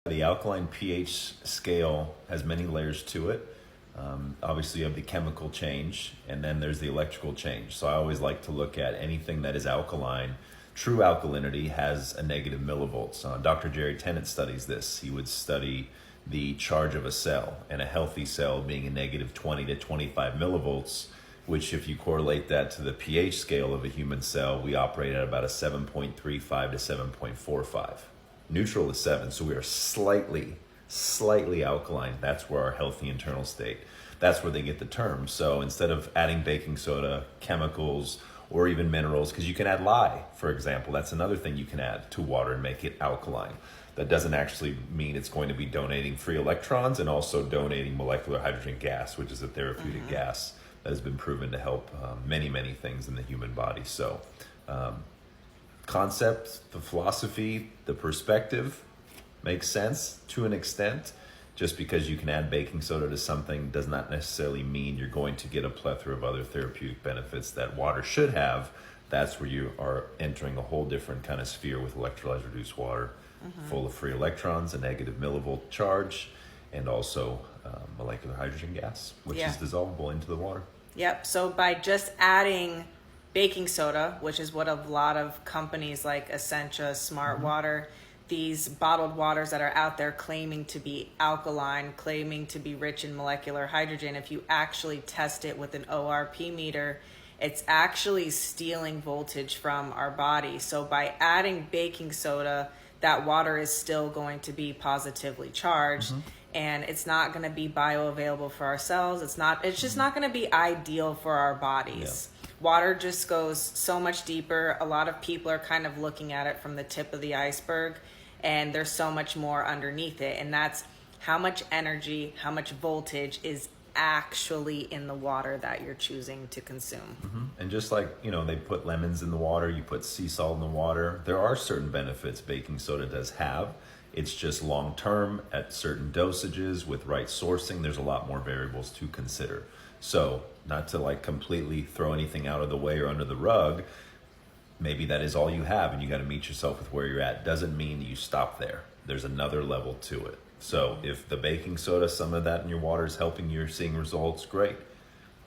The alkaline pH scale has many layers to it. Obviously, you have the chemical change, and then there's the electrical change. So I always like to look at anything that is alkaline. True alkalinity has a negative millivolts. Dr. Jerry Tennant studies this. He would study the charge of a cell, and a healthy cell being a negative 20 to 25 millivolts, which if you correlate that to the pH scale of a human cell, we operate at about a 7.35 to 7.45. Neutral is 7, so we are slightly alkaline. That's where our healthy internal state. That's where they get the term. So instead of adding baking soda, chemicals, or even minerals, because you can add lye, for example. That's another thing you can add to water and make it alkaline. That doesn't actually mean it's going to be donating free electrons and also donating molecular hydrogen gas, which is a therapeutic gas that has been proven to help many things in the human body. So concept, the philosophy, the perspective makes sense to an extent. Just because you can add baking soda to something does not necessarily mean you're going to get a plethora of other therapeutic benefits that water should have. That's where you are entering a whole different kind of sphere with electrolyte reduced water, full of free electrons, a negative millivolt charge, and also molecular hydrogen gas, which is dissolvable into the water. Yep. So by just adding baking soda, which is what a lot of companies like Essentia, Smart Water, these bottled waters that are out there claiming to be alkaline, claiming to be rich in molecular hydrogen, if you actually test it with an ORP meter, it's actually stealing voltage from our body. So by adding baking soda, that water is still going to be positively charged, and it's not going to be bioavailable for our cells. It's just not going to be ideal for our bodies. Water just goes so much deeper. A lot of people are kind of looking at it from the tip of the iceberg, and there's so much more underneath it. And that's how much energy, how much voltage is actually in the water that you're choosing to consume. And just like, they put lemons in the water, you put sea salt in the water, there are certain benefits baking soda does have. It's just long term at certain dosages with right sourcing. There's a lot more variables to consider. So not to completely throw anything out of the way or under the rug. Maybe that is all you have and you got to meet yourself with where you're at. Doesn't mean you stop there. There's another level to it. So if the baking soda, some of that in your water is helping you, seeing results, great.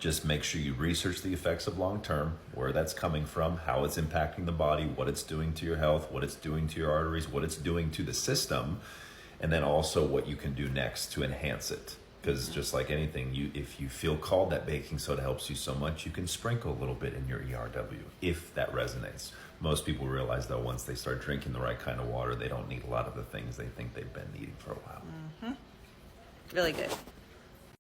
Just make sure you research the effects of long term, where that's coming from, how it's impacting the body, what it's doing to your health, what it's doing to your arteries, what it's doing to the system, and then also what you can do next to enhance it. Because just like anything, if you feel called that baking soda helps you so much, you can sprinkle a little bit in your ERW if that resonates. Most people realize, though, once they start drinking the right kind of water, they don't need a lot of the things they think they've been needing for a while. Really good.